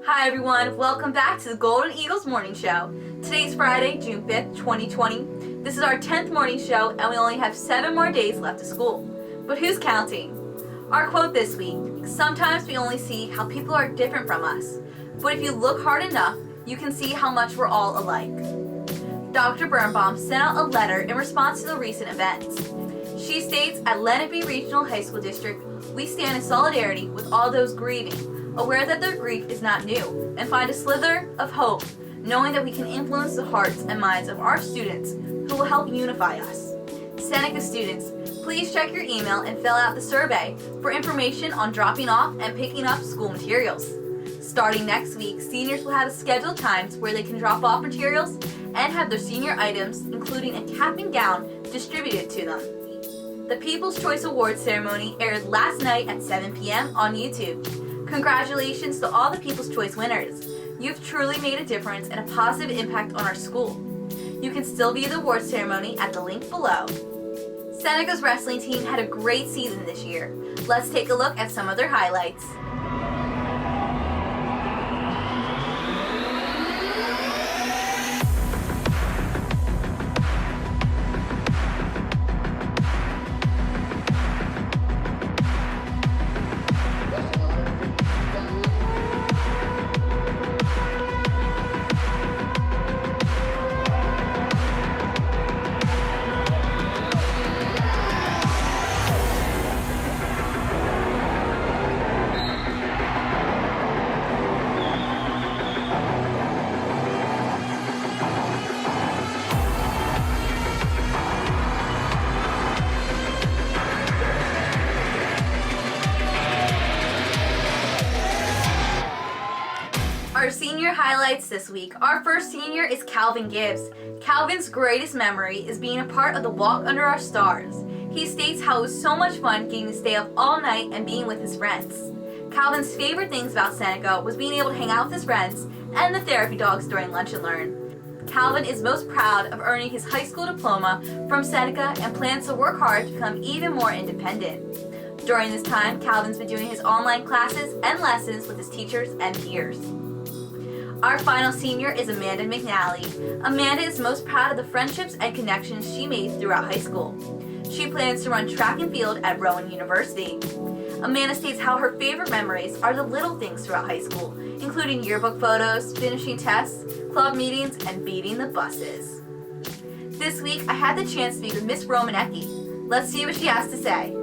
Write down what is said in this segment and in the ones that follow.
Hi everyone, welcome back to the Golden Eagles Morning Show. Today's Friday, June 5th, 2020. This is our 10th morning show and we only have 7 more days left of school. But who's counting? Our quote this week: sometimes we only see how people are different from us, but if you look hard enough, you can see how much we're all alike. Dr. Birnbaum sent out a letter in response to the recent events. She states, at Lenape Regional High School District, we stand in solidarity with all those grieving, aware that their grief is not new, and find a slither of hope, knowing that we can influence the hearts and minds of our students who will help unify us. Seneca students, please check your email and fill out the survey for information on dropping off and picking up school materials. Starting next week, seniors will have scheduled times where they can drop off materials and have their senior items, including a cap and gown, distributed to them. The People's Choice Awards ceremony aired last night at 7 p.m. on YouTube. Congratulations to all the People's Choice winners. You've truly made a difference and a positive impact on our school. You can still view the awards ceremony at the link below. Seneca's wrestling team had a great season this year. Let's take a look at some of their highlights. Our senior highlights this week. Our first senior is Calvin Gibbs. Calvin's greatest memory is being a part of the Walk Under Our Stars. He states how it was so much fun getting to stay up all night and being with his friends. Calvin's favorite things about Seneca was being able to hang out with his friends and the therapy dogs during lunch and learn. Calvin is most proud of earning his high school diploma from Seneca and plans to work hard to become even more independent. During this time, Calvin's been doing his online classes and lessons with his teachers and peers. Our final senior is Amanda Mcnally. Amanda is most proud of the friendships and connections she made throughout high school. She plans to run track and field at Rowan University. Amanda states how her favorite memories are the little things throughout high school, including yearbook photos, finishing tests, club meetings, and beating the buses. This week, I had the chance to meet with Miss Rominiecki. Let's see what she has to say.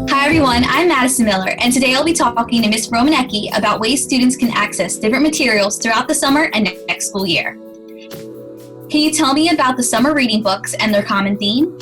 Hi everyone, I'm Madison Miller, and today I'll be talking to Ms. Rominiecki about ways students can access different materials throughout the summer and next school year. Can you tell me about the summer reading books and their common theme?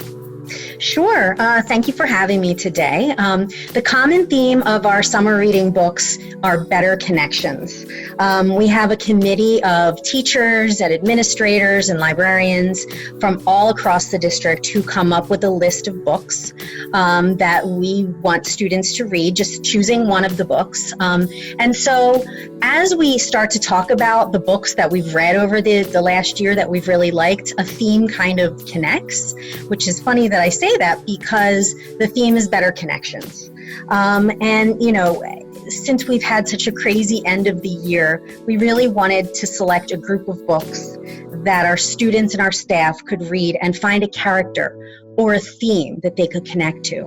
Sure. Thank you for having me today. The common theme of our summer reading books are better connections. We have a committee of teachers and administrators and librarians from all across the district who come up with a list of books that we want students to read, just choosing one of the books. And so as we start to talk about the books that we've read over the last year that we've really liked, a theme kind of connects, which is funny that I say that because the theme is better connections. And, you know, since we've had such a crazy end of the year, we really wanted to select a group of books that our students and our staff could read and find a character or a theme that they could connect to.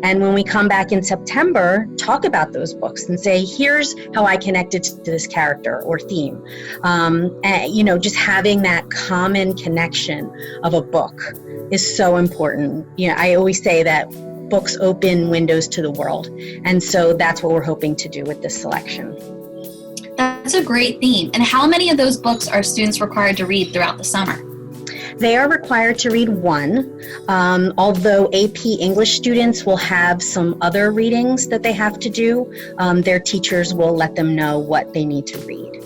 And when we come back in September, talk about those books and say, here's how I connected to this character or theme. And, you know, just having that common connection of a book is so important. You know, I always say that books open windows to the world. And so that's what we're hoping to do with this selection. That's a great theme. And how many of those books are students required to read throughout the summer? They are required to read one, although AP English students will have some other readings that they have to do. Their teachers will let them know what they need to read.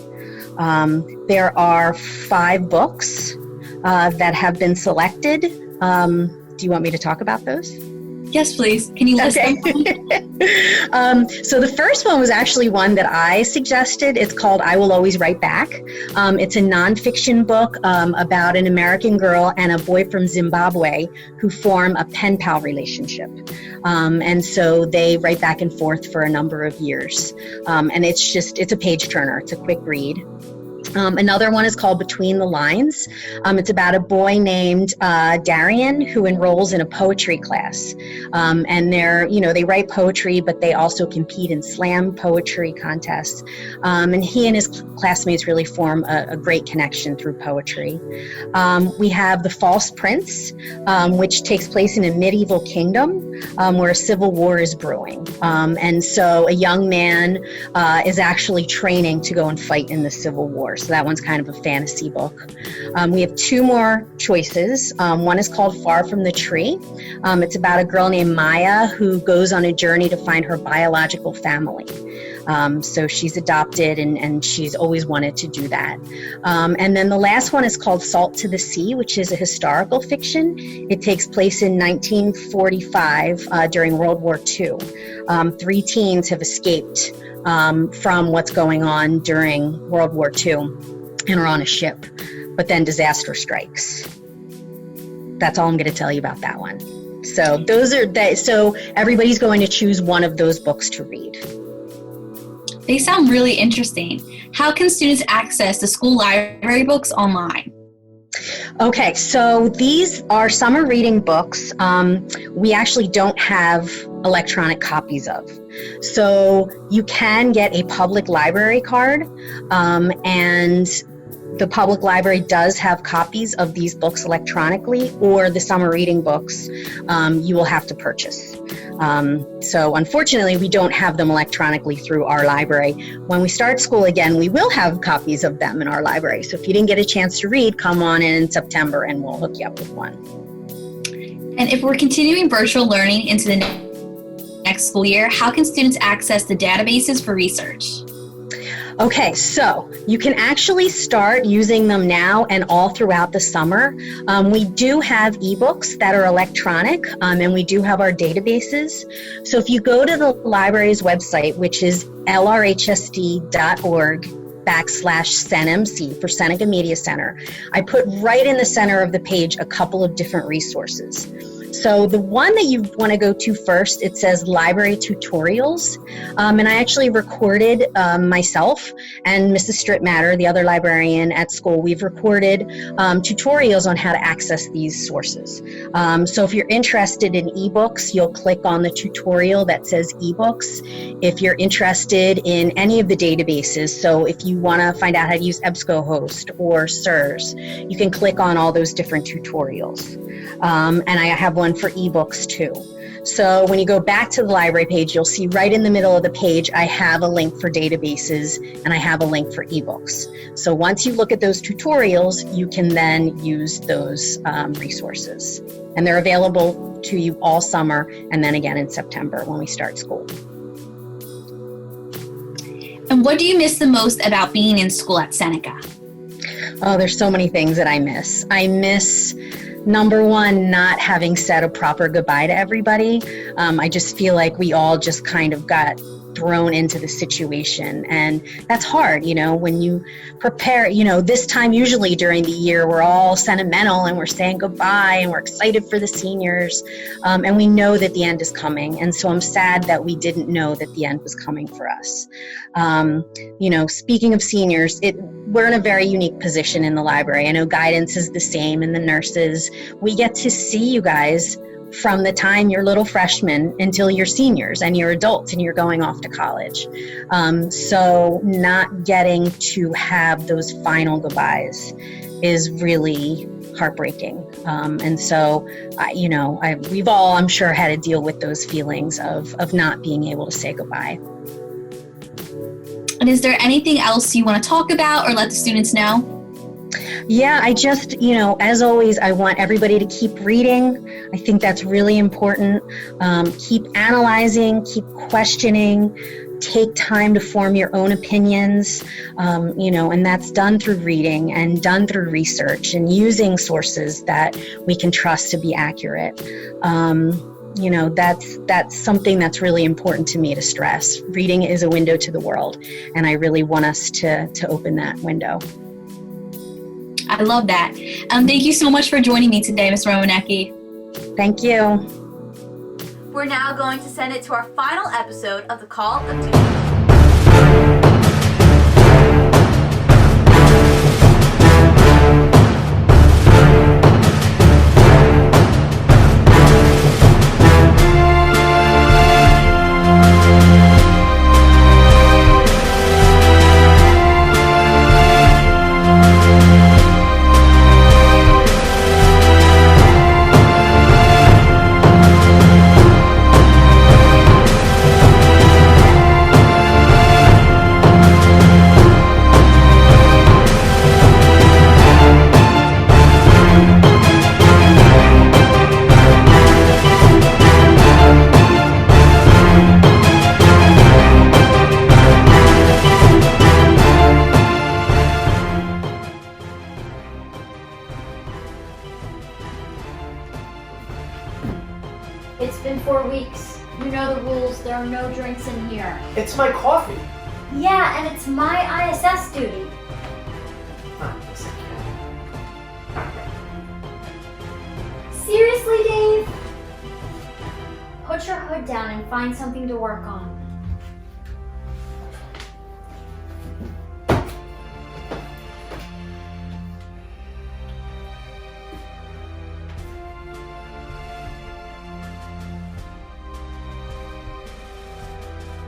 There are 5 books that have been selected. Do you want me to talk about those? Yes, please. Can you list them? So the first one was actually one that I suggested. It's called I Will Always Write Back. It's a nonfiction book about an American girl and a boy from Zimbabwe who form a pen pal relationship. And so they write back and forth for a number of years. And it's a page turner. It's a quick read. Another one is called Between the Lines. It's about a boy named Darian who enrolls in a poetry class. And they write poetry, but they also compete in slam poetry contests. And he and his classmates really form a great connection through poetry. We have The False Prince, which takes place in a medieval kingdom where a civil war is brewing. And so a young man is actually training to go and fight in the civil war. So that one's kind of a fantasy book. We have two more choices. One is called Far from the Tree. It's about a girl named Maya who goes on a journey to find her biological family. So she's adopted and she's always wanted to do that. And then the last one is called Salt to the Sea, which is a historical fiction. It takes place in 1945 during World War II. 3 teens have escaped from what's going on during World War II and are on a ship, but then disaster strikes. That's all I'm going to tell you about that one. So so everybody's going to choose one of those books to read. They sound really interesting. How can students access the school library books online? Okay, so these are summer reading books we actually don't have electronic copies of. So you can get a public library card, and the public library does have copies of these books electronically, or the summer reading books you will have to purchase. So unfortunately, we don't have them electronically through our library. When we start school again, we will have copies of them in our library. So if you didn't get a chance to read, come on in September and we'll hook you up with one. And if we're continuing virtual learning into the next school year, how can students access the databases for research? Okay, so you can actually start using them now and all throughout the summer. We do have ebooks that are electronic, and we do have our databases. So if you go to the library's website, which is lrhsd.org/SenMC for Seneca Media Center, I put right in the center of the page a couple of different resources. So the one that you want to go to first, it says library tutorials. And I actually recorded myself and Mrs. Strittmatter, the other librarian at school, we've recorded tutorials on how to access these sources. So if you're interested in ebooks, you'll click on the tutorial that says ebooks. If you're interested in any of the databases, so if you want to find out how to use EBSCOhost or SIRS, you can click on all those different tutorials. And I have one for ebooks too. So when you go back to the library page, you'll see right in the middle of the page, I have a link for databases and I have a link for ebooks. So once you look at those tutorials, you can then use those resources. And they're available to you all summer and then again in September when we start school. And what do you miss the most about being in school at Seneca? Oh, there's so many things that I miss. I miss, number one, not having said a proper goodbye to everybody. I just feel like we all just kind of got thrown into the situation, and that's hard, when you prepare, this time usually during the year we're all sentimental and we're saying goodbye and we're excited for the seniors, and we know that the end is coming, and so I'm sad that we didn't know that the end was coming for us. Speaking of seniors, we're in a very unique position in the library. I know guidance is the same, and the nurses, we get to see you guys from the time you're little freshmen until you're seniors and you're adults and you're going off to college. So not getting to have those final goodbyes is really heartbreaking. And so, we've all, I'm sure, had to deal with those feelings of not being able to say goodbye. And is there anything else you want to talk about or let the students know? Yeah, I just, as always, I want everybody to keep reading. I think that's really important. Keep analyzing, keep questioning, take time to form your own opinions, and that's done through reading and done through research and using sources that we can trust to be accurate. that's something that's really important to me to stress. Reading is a window to the world, and I really want us to open that window. I love that. Thank you so much for joining me today, Ms. Rominiecki. Thank you. We're now going to send it to our final episode of the Call of Duty. It's been 4 weeks. You know the rules. There are no drinks in here. It's my coffee. Yeah, and it's my ISS duty. Seriously, Dave? Put your hood down and find something to work on.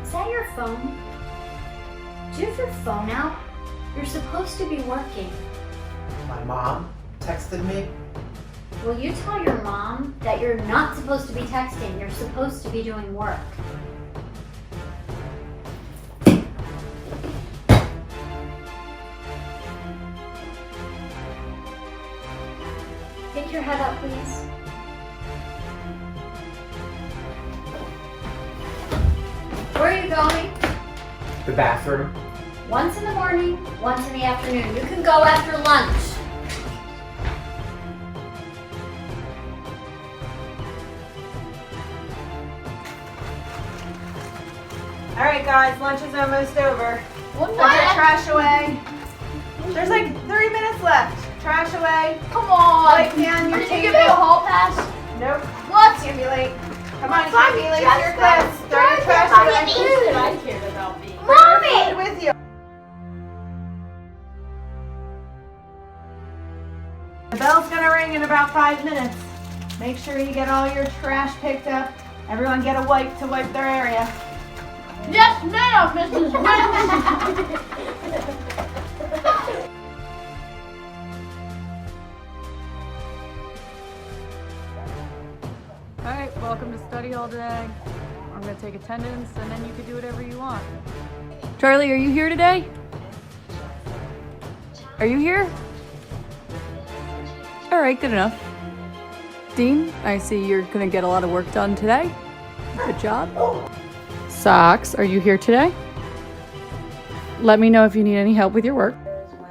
Is that your phone? Do you have your phone out? You're supposed to be working. My mom texted me. Will you tell your mom that you're not supposed to be texting? You're supposed to be doing work. Pick your head up, please. Where are you going? The bathroom. Once in the morning, once in the afternoon. You can go after lunch. All right, guys, lunch is almost over. What? Put your trash away. There's like 3 minutes left. Trash away. Come on. Like, man, you're Did you give me a hall pass? Nope. What? Can't be late. Come on, you can't be late to your class. Throw your trash away. I cared about me. Food Mommy! with you. The bell's gonna ring in about 5 minutes. Make sure you get all your trash picked up. Everyone get a wipe to wipe their area. Yes, ma'am, Mrs. All right, welcome to study hall today. I'm gonna take attendance and then you can do whatever you want. Charlie, are you here today? Are you here? All right, good enough. Dean, I see you're gonna get a lot of work done today. Good job. Socks, are you here today? Let me know if you need any help with your work.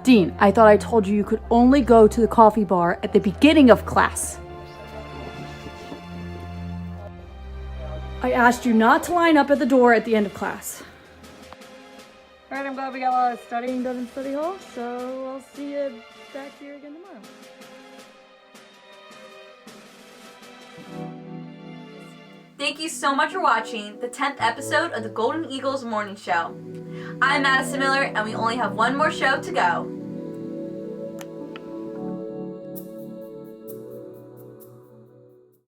Dean, I thought I told you you could only go to the coffee bar at the beginning of class. I asked you not to line up at the door at the end of class. All right, I'm glad we got a lot of studying done in study hall, so I'll see you back here again tomorrow. Thank you so much for watching the 10th episode of the Golden Eagles Morning Show. I'm Madison Miller, and we only have one more show to go.